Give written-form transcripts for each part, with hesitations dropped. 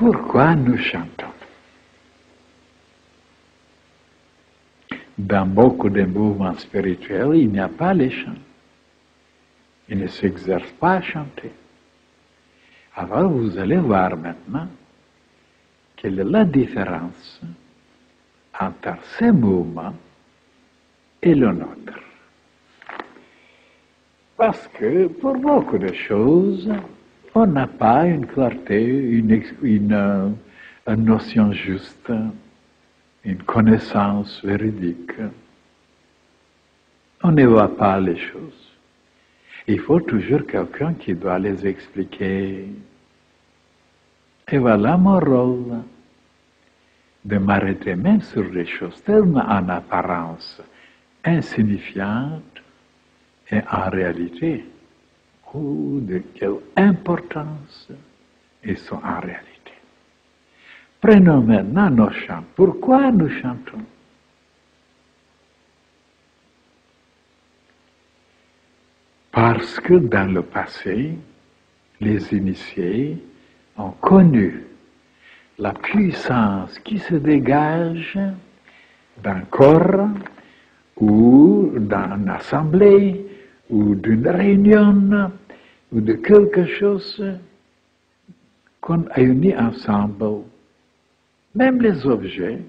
Pourquoi nous chantons? Dans beaucoup de mouvements spirituels, il n'y a pas les chants. Ils ne s'exercent pas à chanter. Alors vous allez voir maintenant quelle est la différence entre ces mouvements et le nôtre. Parce que pour beaucoup de choses, on n'a pas une clarté, une notion juste, une connaissance véridique. On ne voit pas les choses. Il faut toujours quelqu'un qui doit les expliquer. Et voilà mon rôle, de m'arrêter même sur des choses tellement en apparence insignifiantes et en réalité, de quelle importance ils sont en réalité. Prenons maintenant nos chants. Pourquoi nous chantons? Parce que dans le passé, les initiés ont connu la puissance qui se dégage d'un corps ou d'une assemblée ou d'une réunion ou de quelque chose qu'on a uni ensemble, même les objets.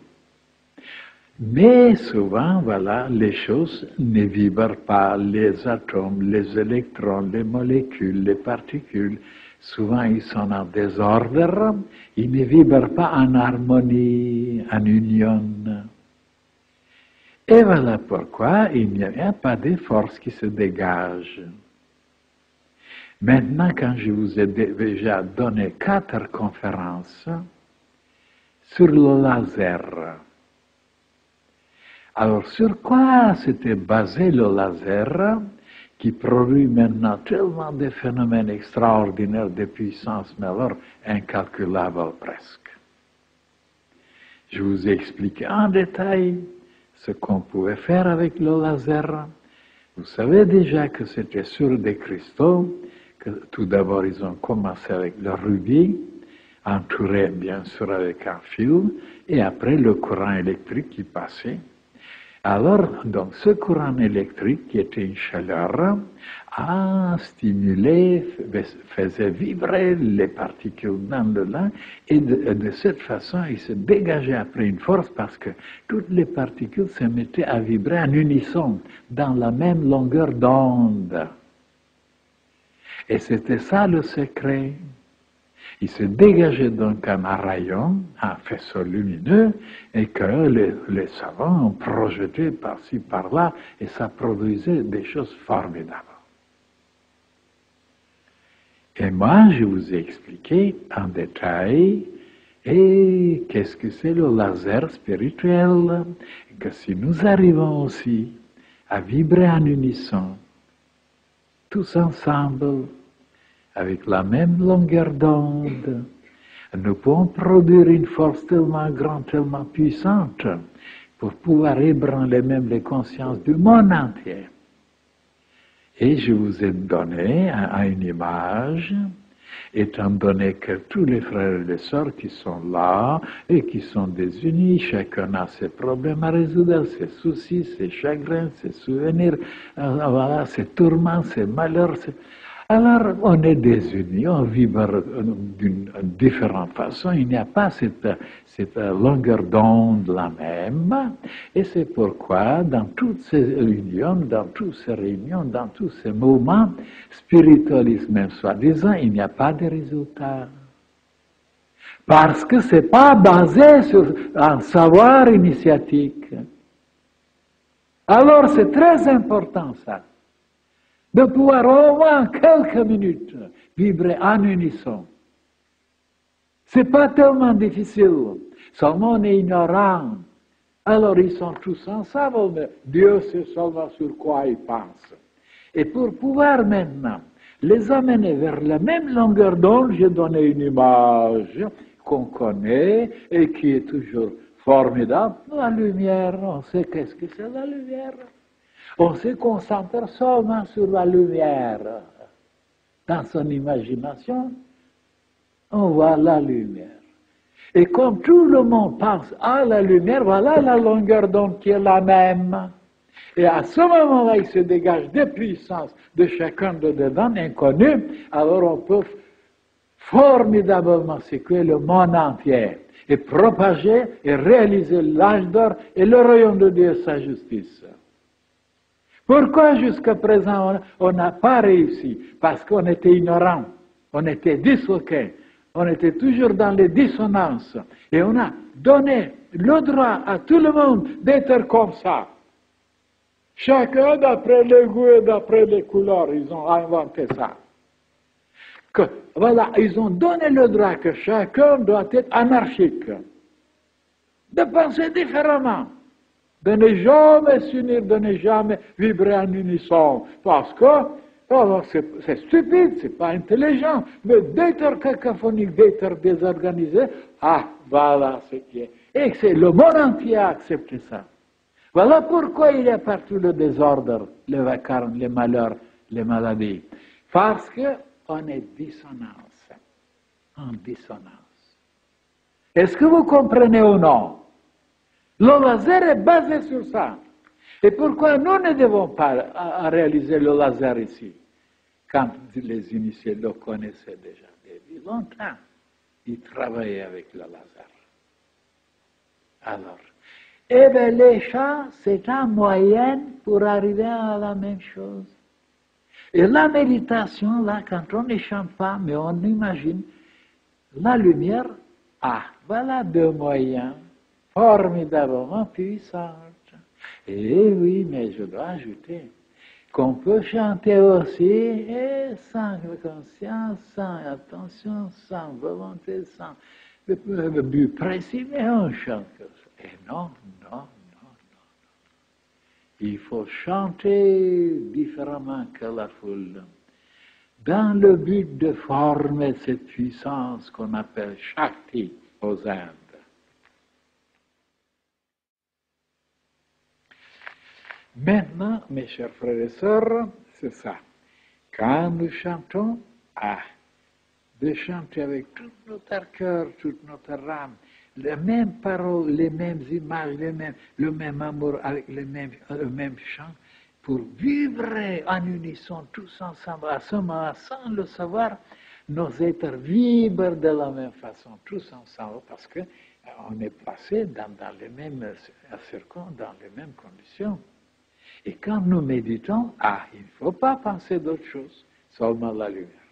Mais souvent, voilà, les choses ne vibrent pas, les atomes, les électrons, les molécules, les particules. Souvent, ils sont en désordre, ils ne vibrent pas en harmonie, en union. Et voilà pourquoi il n'y a pas de force qui se dégage. Maintenant, quand je vous ai déjà donné 4 conférences sur le laser, alors sur quoi s'était basé le laser qui produit maintenant tellement de phénomènes extraordinaires de puissance, mais alors incalculables presque. Je vous ai expliqué en détail ce qu'on pouvait faire avec le laser. Vous savez déjà que c'était sur des cristaux, que tout d'abord ils ont commencé avec le rubis, entouré bien sûr avec un fil, et après le courant électrique qui passait. Alors, donc, ce courant électrique, qui était une chaleur, a stimulé, faisait vibrer les particules dans le lac, et de cette façon, il se dégageait après une force parce que toutes les particules se mettaient à vibrer en unisson, dans la même longueur d'onde. Et c'était ça le secret. Il se dégageait donc un rayon, un faisceau lumineux, et que les savants ont projeté par-ci, par-là, et ça produisait des choses formidables. Et moi, je vous ai expliqué en détail, et qu'est-ce que c'est le laser spirituel, et que si nous arrivons aussi à vibrer en unisson, tous ensemble, avec la même longueur d'onde, nous pouvons produire une force tellement grande, tellement puissante, pour pouvoir ébranler même les consciences du monde entier. Et je vous ai donné une image, étant donné que tous les frères et les sœurs qui sont là et qui sont désunis, chacun a ses problèmes à résoudre, ses soucis, ses chagrins, ses souvenirs, voilà, ses tourments, ses malheurs. Alors, on est désunis, on vibre d'une différente façon, il n'y a pas cette longueur d'onde la même, et c'est pourquoi dans toutes ces unions, dans toutes ces réunions, dans tous ces moments, spiritualisme même soi-disant, il n'y a pas de résultat. Parce que ce n'est pas basé sur un savoir initiatique. Alors c'est très important ça, de pouvoir au moins quelques minutes vibrer en unisson. C'est pas tellement difficile, seulement on est ignorant. Alors ils sont tous ensemble, mais Dieu sait seulement sur quoi ils pensent. Et pour pouvoir maintenant les amener vers la même longueur d'onde, j'ai donné une image qu'on connaît et qui est toujours formidable. La lumière, on sait qu'est-ce que c'est la lumière. On se concentre seulement sur la lumière. Dans son imagination, on voit la lumière. Et comme tout le monde pense à la lumière, voilà la longueur d'onde qui est la même. Et à ce moment-là, il se dégage des puissances de chacun de dedans, inconnues, alors on peut formidablement secouer le monde entier et propager et réaliser l'âge d'or et le royaume de Dieu et sa justice. Pourquoi jusqu'à présent on n'a pas réussi? Parce qu'on était ignorant, on était disloqué, on était toujours dans les dissonances et on a donné le droit à tout le monde d'être comme ça. Chacun d'après le goût et d'après les couleurs, ils ont inventé ça. Que, voilà, ils ont donné le droit que chacun doit être anarchique, de penser différemment, de ne jamais s'unir, de ne jamais vibrer en unisson, parce que c'est stupide, c'est pas intelligent, mais d'être cacophonique, d'être désorganisé, voilà ce qui est. Et c'est le monde entier a accepté ça. Voilà pourquoi il y a partout le désordre, le vacarme, les malheurs, les maladies. Parce qu'on est en dissonance. Est-ce que vous comprenez ou non? Le laser est basé sur ça. Et pourquoi nous ne devons pas réaliser le laser ici? Quand les initiés le connaissaient déjà depuis longtemps, ils travaillaient avec le laser. Alors, eh bien, les chants, c'est un moyen pour arriver à la même chose. Et la méditation, là, quand on ne chante pas, mais on imagine la lumière, voilà deux moyens formidablement puissants. Et oui, mais je dois ajouter qu'on peut chanter aussi et sans conscience, sans attention, sans volonté, sans but précis, mais on chante. Et non. Il faut chanter différemment que la foule, dans le but de former cette puissance qu'on appelle Shakti aux Indes. Maintenant, mes chers frères et sœurs, c'est ça. Quand nous chantons, de chanter avec tout notre cœur, toute notre âme, les mêmes paroles, les mêmes images, le même amour avec le même chant, pour vivre en unisson tous ensemble, à ce moment, sans le savoir, nos êtres vibrent de la même façon, tous ensemble, parce qu'on est placé dans les mêmes circons, dans les mêmes conditions. Et quand nous méditons, il ne faut pas penser d'autre chose, seulement la lumière.